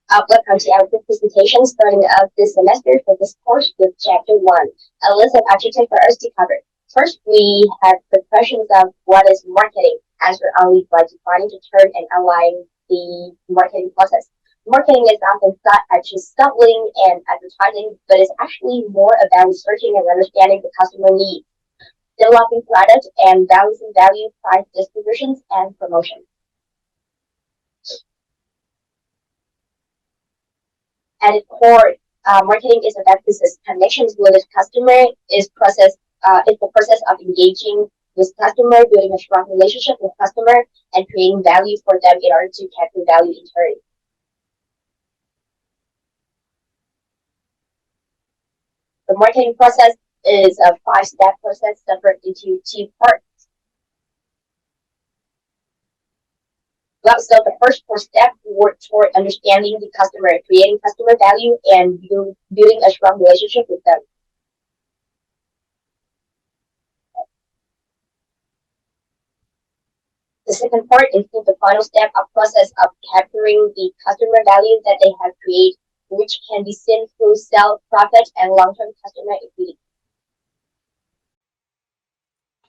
Welcome to our presentation starting of this semester for this course with Chapter 1, a list of adjectives for us to cover. First, we have the questions of what is marketing, answer only by defining the term and outlining the marketing process. Marketing is often thought as just selling and advertising, but it's actually more about researching and understanding the customer needs, developing products and balancing value, price distributions, and promotion. At its core, marketing is about business connections with the customer. Is the process of engaging with customer, building a strong relationship with customer, and creating value for them in order to capture value in turn. The marketing process is a 5-step process separated into 2 parts. Well, so the first 4 steps work toward understanding the customer, creating customer value, and building a strong relationship with them. The second part is the final step of process of capturing the customer value that they have created, which can be seen through sales, profit, and long-term customer equity.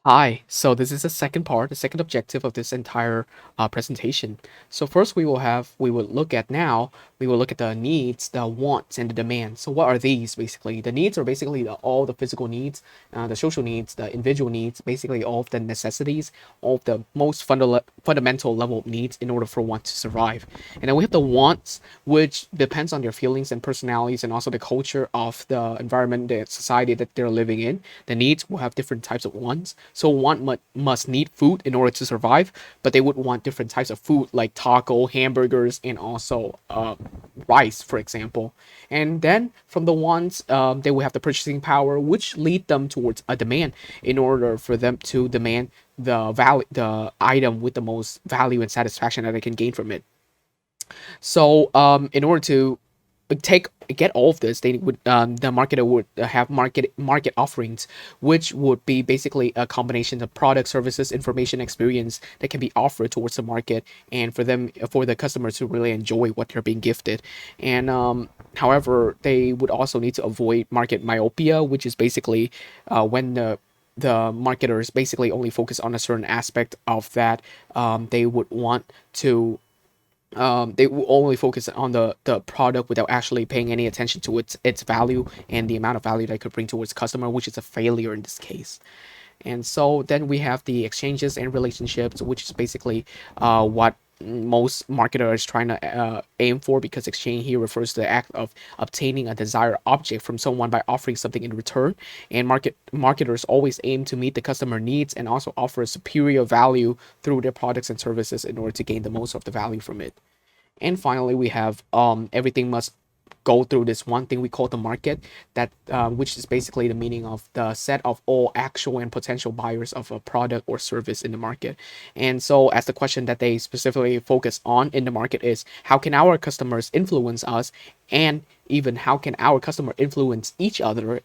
Hi, so this is the second part, the second objective of this entire presentation. So first we will look at the needs, the wants, and the demands. So what are these basically? The needs are basically all the physical needs, the social needs, the individual needs, basically all of the necessities, all of the most fundamental level of needs in order for one to survive. And then we have the wants, which depends on their feelings and personalities and also the culture of the environment, the society that they're living in. The needs will have different types of wants. So one must need food in order to survive, but they would want different types of food like taco, hamburgers, and also rice, for example. And then from the wants, they will have the purchasing power, which lead them towards a demand in order for them to demand the item with the most value and satisfaction that they can gain from it. So in order to get all of this, they would the marketer would have market offerings, which would be basically a combination of product, services, information, experience that can be offered towards the market, and for the customers to really enjoy what they're being gifted. And however, they would also need to avoid market myopia, which is basically when the marketers basically only focus on a certain aspect of that. They would want to they will only focus on the product without actually paying any attention to its value and the amount of value that it could bring towards customer, which is a failure in this case. And so then we have the exchanges and relationships, which is basically what most marketers trying to aim for, because exchange here refers to the act of obtaining a desired object from someone by offering something in return. And marketers always aim to meet the customer needs and also offer superior value through their products and services in order to gain the most of the value from it. And finally, we have everything must go through this one thing we call the market, that which is basically the meaning of the set of all actual and potential buyers of a product or service in the market. And so as the question that they specifically focus on in the market is, how can our customers influence us, and even how can our customer influence each other?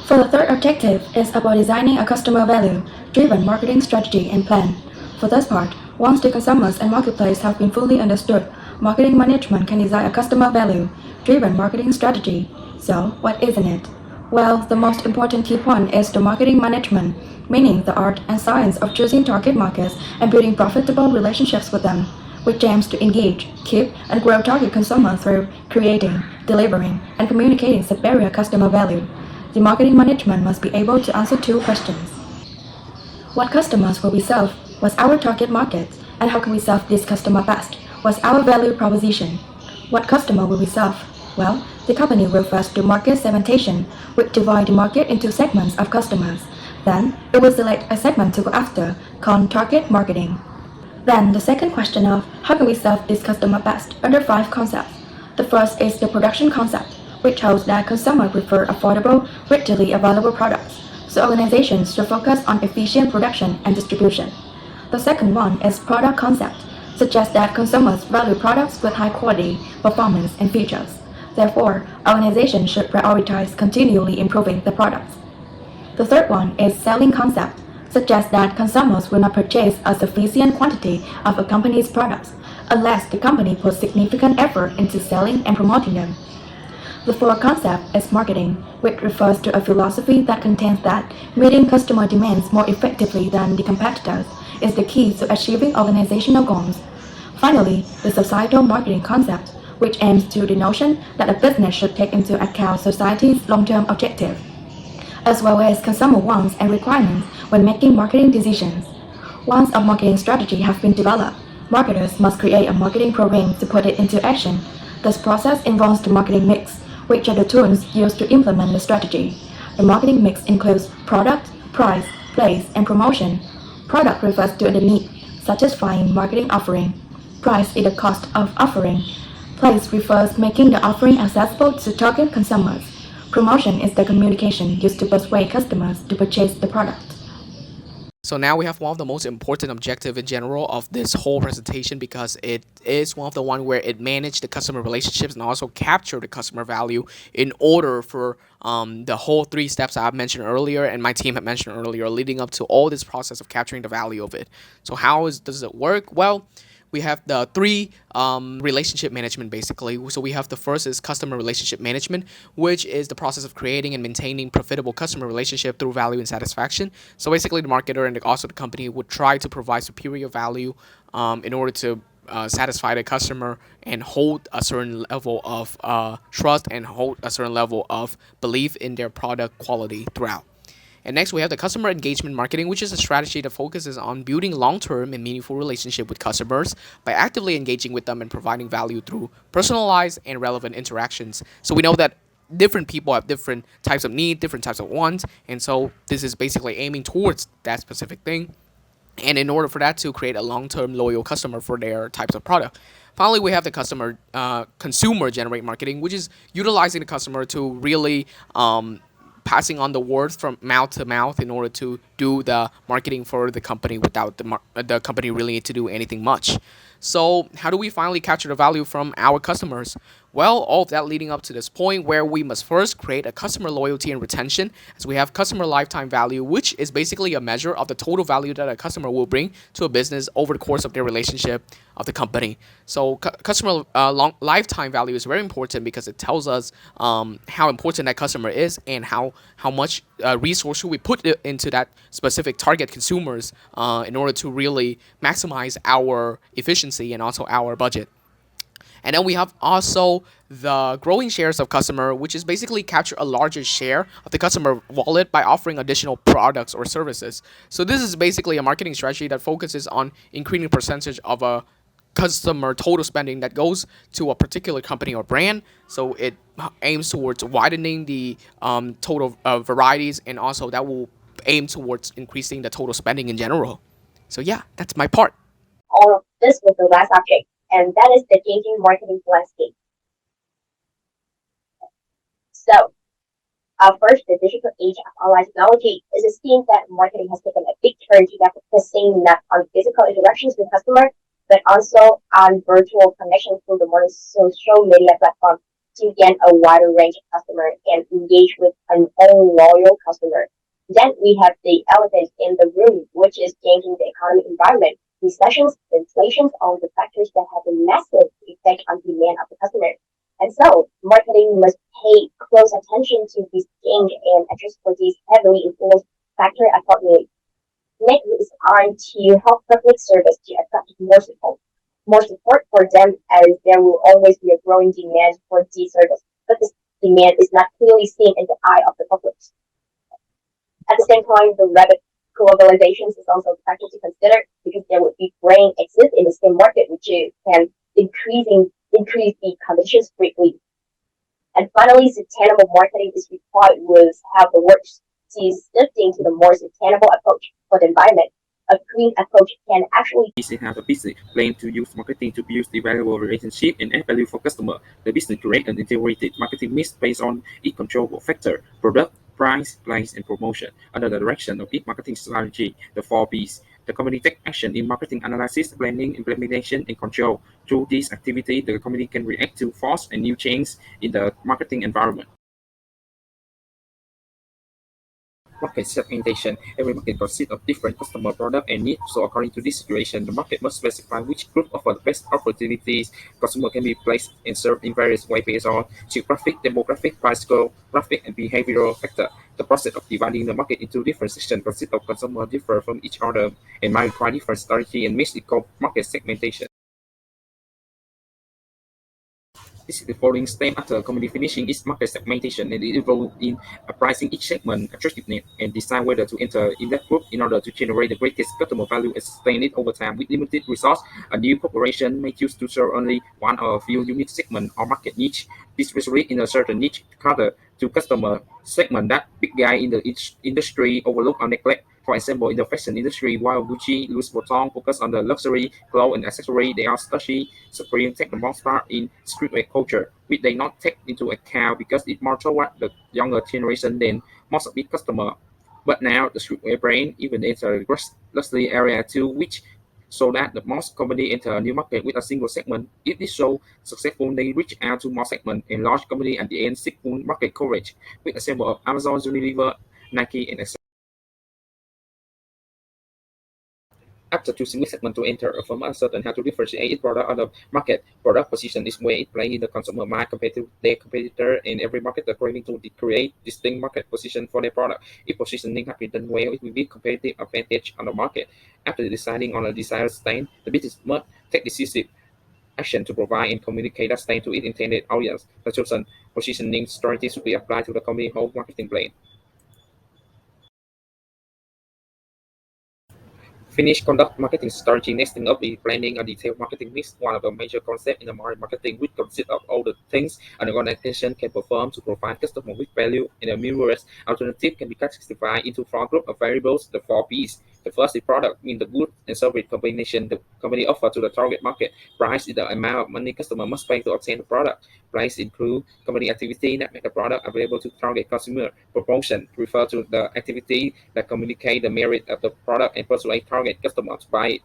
For the third objective is about designing a customer value-driven marketing strategy and plan. For this part, once the consumers and marketplace have been fully understood, marketing management can design a customer value-driven marketing strategy. So, what isn't it? Well, the most important key point is the marketing management, meaning the art and science of choosing target markets and building profitable relationships with them, which aims to engage, keep, and grow target consumers through creating, delivering, and communicating superior customer value. The marketing management must be able to answer 2 questions. What customers will we serve? What's our target market? And how can we serve this customer best? What's our value proposition? What customer will we serve? Well, the company will first do market segmentation, which divide the market into segments of customers. Then, it will select a segment to go after, called target marketing. Then, the second question of how can we serve this customer best under 5 concepts. The first is the production concept, which holds that consumers prefer affordable, readily available products, so organizations should focus on efficient production and distribution. The second one is product concept, suggests that consumers value products with high quality, performance, and features. Therefore, organizations should prioritize continually improving the products. The third one is selling concept, suggests that consumers will not purchase a sufficient quantity of a company's products, unless the company puts significant effort into selling and promoting them. The fourth concept is marketing, which refers to a philosophy that contends that meeting customer demands more effectively than the competitors is the key to achieving organizational goals. Finally, the societal marketing concept, which aims to the notion that a business should take into account society's long-term objective, as well as consumer wants and requirements when making marketing decisions. Once a marketing strategy has been developed, marketers must create a marketing program to put it into action. This process involves the marketing mix, which are the tools used to implement the strategy. The marketing mix includes product, price, place, and promotion. Product refers to the need, satisfying marketing offering. Price is the cost of offering. Place refers making the offering accessible to target consumers. Promotion is the communication used to persuade customers to purchase the product. So now we have one of the most important objective in general of this whole presentation, because it is one of the one where it managed the customer relationships and also capture the customer value in order for the whole 3 steps I've mentioned earlier and my team had mentioned earlier, leading up to all this process of capturing the value of it. So does it work? Well, we have the 3 relationship management basically. So we have the first is customer relationship management, which is the process of creating and maintaining profitable customer relationship through value and satisfaction. So basically the marketer and also the company would try to provide superior value in order to satisfy the customer and hold a certain level of trust and hold a certain level of belief in their product quality throughout. And next, we have the customer engagement marketing, which is a strategy that focuses on building long-term and meaningful relationship with customers by actively engaging with them and providing value through personalized and relevant interactions. So we know that different people have different types of need, different types of wants, and so this is basically aiming towards that specific thing. And in order for that to create a long-term loyal customer for their types of product. Finally, we have the consumer generate marketing, which is utilizing the customer to really passing on the words from mouth to mouth in order to do the marketing for the company without the company really need to do anything much. So how do we finally capture the value from our customers? Well, all of that leading up to this point where we must first create a customer loyalty and retention, as we have customer lifetime value, which is basically a measure of the total value that a customer will bring to a business over the course of their relationship of the company. So customer lifetime value is very important because it tells us how important that customer is and how much resource should we put into that specific target consumers in order to really maximize our efficiency and also our budget. And then we have also the growing shares of customer, which is basically capture a larger share of the customer wallet by offering additional products or services. So this is basically a marketing strategy that focuses on increasing percentage of a customer total spending that goes to a particular company or brand. So it aims towards widening the total varieties, and also that will aim towards increasing the total spending in general. So yeah, that's my part. All of this was the last object, and that is the changing marketing landscape. So, first, the digital age of online technology is a scheme that marketing has taken a big turn to focusing not on physical interactions with customers, but also on virtual connections through the modern social media platform to gain a wider range of customers and engage with an own loyal customer. Then we have the elephant in the room, which is changing the economic environment. Recessions, inflations, all the factors that have a massive effect on demand of the customer. And so, marketing must pay close attention to this change and adjust for these heavily influenced factors accordingly. Next is on to help public service to attract more support for them, as there will always be a growing demand for this service, but this demand is not clearly seen in the eye of the public. At the same time, the rapid globalization is also a factor to consider, because there would be brain exist in the same market, which can increase the competition greatly. And finally, sustainable marketing is required with how the work is shifting to the more sustainable approach for the environment. A green approach can actually have a business plan to use marketing to build the valuable relationship and add value for customer. The business create an integrated marketing mix based on each controllable factor: product, price, place, and promotion. Under the direction of each marketing strategy, the 4 Ps. The company takes action in marketing analysis, planning, implementation, and control. Through this activity, the company can react to force and new changes in the marketing environment. Market segmentation. Every market consists of different customer, product, and needs. So according to this situation, the market must specify which group offer the best opportunities. Consumer can be placed and served in various ways based on geographic, demographic, price growth, traffic, and behavioral factor. The process of dividing the market into different sections consists of consumers differ from each other and might require different strategy and mix called market segmentation. This is the following step after company finishing its market segmentation, and it involves in pricing each segment attractiveness and decide whether to enter in that group in order to generate the greatest customer value and sustain it over time. With limited resource, a new corporation may choose to serve only one or a few unique segment or market niche, especially in a certain niche cater to customer segment that big guy in the industry overlook or neglect. For example, in the fashion industry, while Gucci, Louis Vuitton focus on the luxury clothes and accessories, they are study Supreme take the most part in streetwear culture, which they not take into account because it's more toward the younger generation than most of its customer. But now the streetwear brand even enter the luxury area too, which so that the most company enter a new market with a single segment. If this show successful, they reach out to more segment and large company at the end seek full market coverage. With example of Amazon, Unilever, Nike, and etc. After choosing which segment to enter, a firm uncertain how to differentiate its product on the market. Product position is where it plays in the consumer mind compared to their competitor, and every marketer craving to create distinct market position for their product. If positioning has been done well, it will be competitive advantage on the market. After deciding on a desired stand, the business must take decisive action to provide and communicate that stand to its intended audience. The chosen positioning strategy should be applied to the company whole marketing plan. Finish conduct marketing strategy. Next thing up is planning a detailed marketing mix. One of the major concepts in the marketing, which consists of all the things an organization can perform to provide customer with value. In a numerous alternative can be classified into four groups of variables, the four P's. The first is product, means the goods and service combination the company offer to the target market. Price is the amount of money customer must pay to obtain the product. Price include company activity that make the product available to target consumer. Promotion refer to the activity that communicate the merit of the product and persuade target customers to buy it.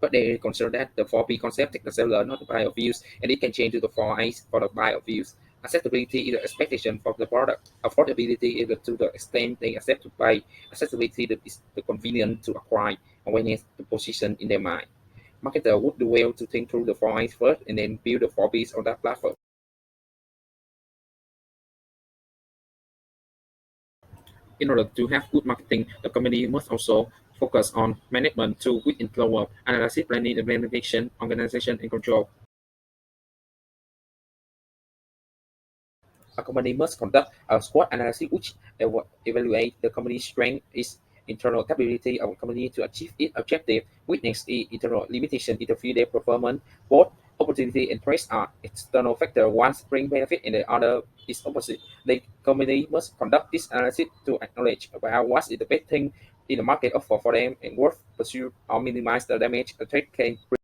But they consider that the 4P concept take the seller not to buy or use, and it can change to the 4A's for the buy or use. Acceptability is the expectation for the product. Affordability is to the extent they accept to buy. Accessibility is the convenience to acquire. Awareness the position in their mind. Marketer would do well to think through the 4A's first and then build the 4P's on that platform. In order to have good marketing, the company must also focus on management tools which include analysis, planning, implementation, organization, and control. A company must conduct a SWOT analysis which evaluates the company's strength, its internal capability of a company to achieve its objective, witness its internal limitation, interfere their performance. Both opportunity and threats are external factors. One bring benefit and the other is opposite. The company must conduct this analysis to acknowledge about what is the best thing in the market offer for them and worth pursue or minimize the damage a trade can bring.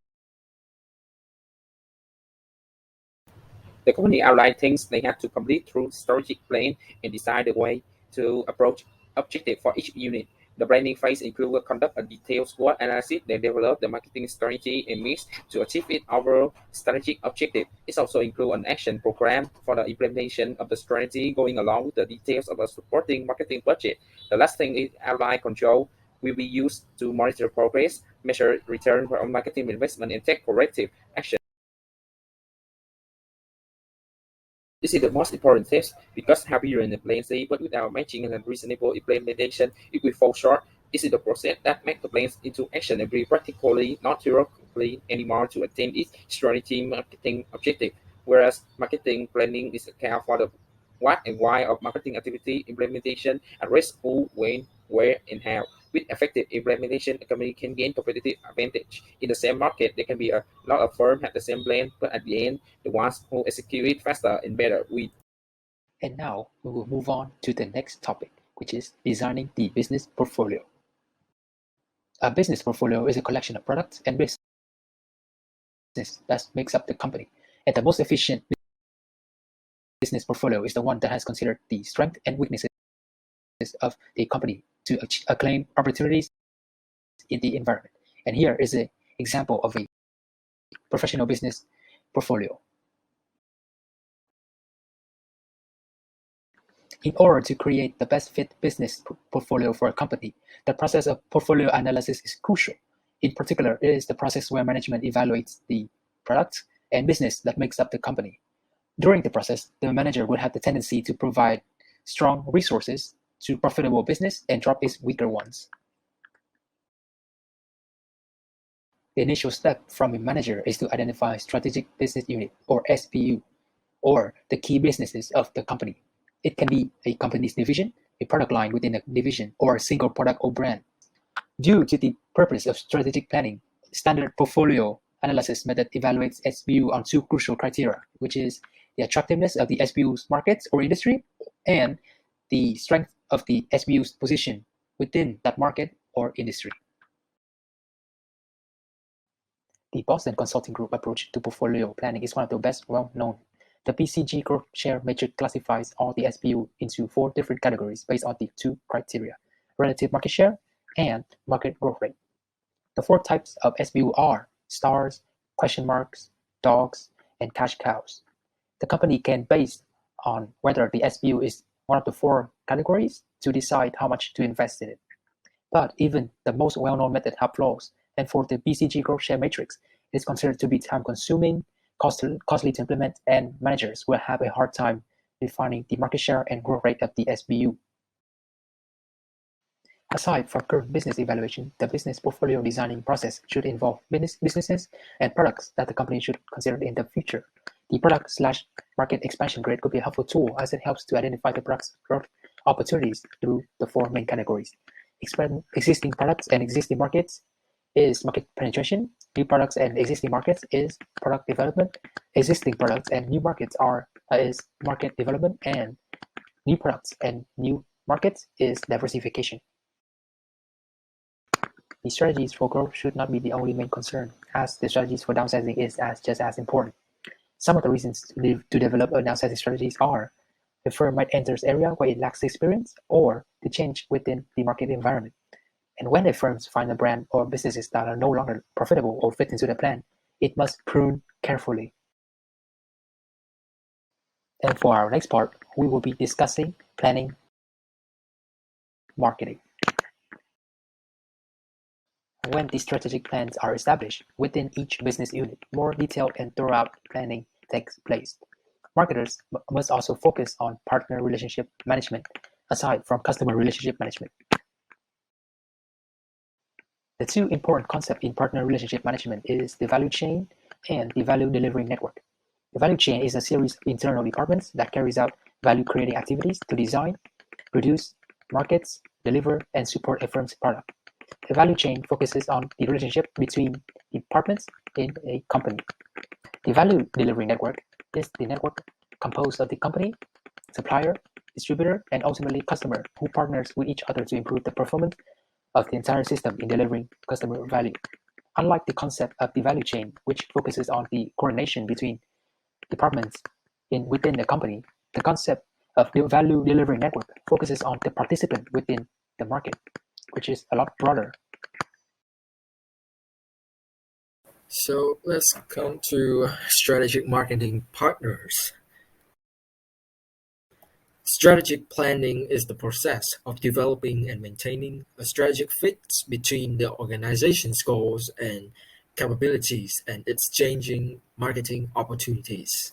The company outline things they have to complete through strategic plan and decide the way to approach objective for each unit. The planning phase includes conduct a detailed SWOT analysis, then develop the marketing strategy and mix to achieve its overall strategic objective. It also includes an action program for the implementation of the strategy going along with the details of a supporting marketing budget. The last thing is outline control will be used to monitor progress, measure return on marketing investment, and take corrective action. This is the most important test because happier in the plan C, but without matching and reasonable implementation, it will fall short. This is the process that makes the plans into action and be practically not theoretically anymore to attain its strategy marketing objective. Whereas marketing planning is account for the what and why of marketing activity implementation, address who, when, where, and how. With effective implementation, a company can gain competitive advantage. In the same market, there can be a lot of firms have the same plan, but at the end, the ones who execute it faster and better win. And now we will move on to the next topic, which is designing the business portfolio. A business portfolio is a collection of products and business that makes up the company. And the most efficient business portfolio is the one that has considered the strength and weaknesses of the company to acclaim opportunities in the environment. And here is an example of a professional business portfolio. In order to create the best fit business portfolio for a company, the process of portfolio analysis is crucial. In particular, it is the process where management evaluates the product and business that makes up the company. During the process, the manager would have the tendency to provide strong resources to profitable business and drop its weaker ones. The initial step from a manager is to identify strategic business unit, or SBU, or the key businesses of the company. It can be a company's division, a product line within a division, or a single product or brand. Due to the purpose of strategic planning, standard portfolio analysis method evaluates SBU on two crucial criteria, which is the attractiveness of the SBU's markets or industry and the strength of the SBU's position within that market or industry. The Boston Consulting Group approach to portfolio planning is one of the best well-known. The BCG Growth Share Matrix classifies all the SBU into 4 different categories based on the 2 criteria: relative market share and market growth rate. The 4 types of SBU are stars, question marks, dogs, and cash cows. The company can base on whether the SBU is one of the 4 categories to decide how much to invest in it. But even the most well-known method have flaws, and for the BCG Growth Share Matrix, it is considered to be time-consuming, costly to implement, and managers will have a hard time defining the market share and growth rate of the SBU. Aside from current business evaluation, the business portfolio designing process should involve businesses and products that the company should consider in the future. The product/market expansion grade could be a helpful tool as it helps to identify the product's growth opportunities through the 4 main categories. Existing products and existing markets is market penetration. New products and existing markets is product development. Existing products and new markets is market development, and new products and new markets is diversification. The strategies for growth should not be the only main concern, as the strategies for downsizing is just as important. Some of the reasons to develop a downsizing strategies are: the firm might enter an area where it lacks experience, or the change within the market environment. And when a firm finds a brand or businesses that are no longer profitable or fit into the plan, it must prune carefully. And for our next part, we will be discussing planning marketing. When the strategic plans are established within each business unit, more detailed and thorough planning takes place. Marketers must also focus on partner relationship management, aside from customer relationship management. The 2 important concepts in partner relationship management is the value chain and the value delivery network. The value chain is a series of internal departments that carries out value-creating activities to design, produce, markets, deliver, and support a firm's product. The value chain focuses on the relationship between departments in a company. The value delivery network is the network composed of the company, supplier, distributor, and ultimately customer, who partners with each other to improve the performance of the entire system in delivering customer value. Unlike the concept of the value chain, which focuses on the coordination between departments within the company, the concept of the value delivery network focuses on the participant within the market, which is a lot broader. So let's come to strategic marketing partners. Strategic planning is the process of developing and maintaining a strategic fit between the organization's goals and capabilities and its changing marketing opportunities.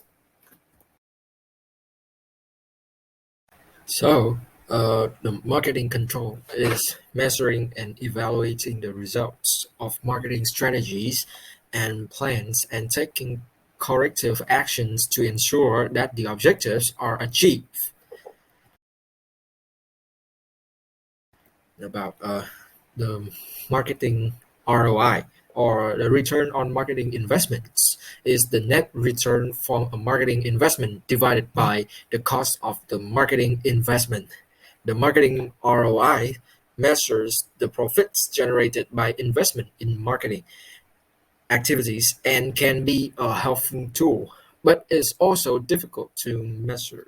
So, the marketing control is measuring and evaluating the results of marketing strategies and plans and taking corrective actions to ensure that the objectives are achieved. About the marketing ROI, or the return on marketing investments, is the net return from a marketing investment divided by the cost of the marketing investment. The marketing ROI measures the profits generated by investment in marketing activities and can be a helpful tool, but is also difficult to measure.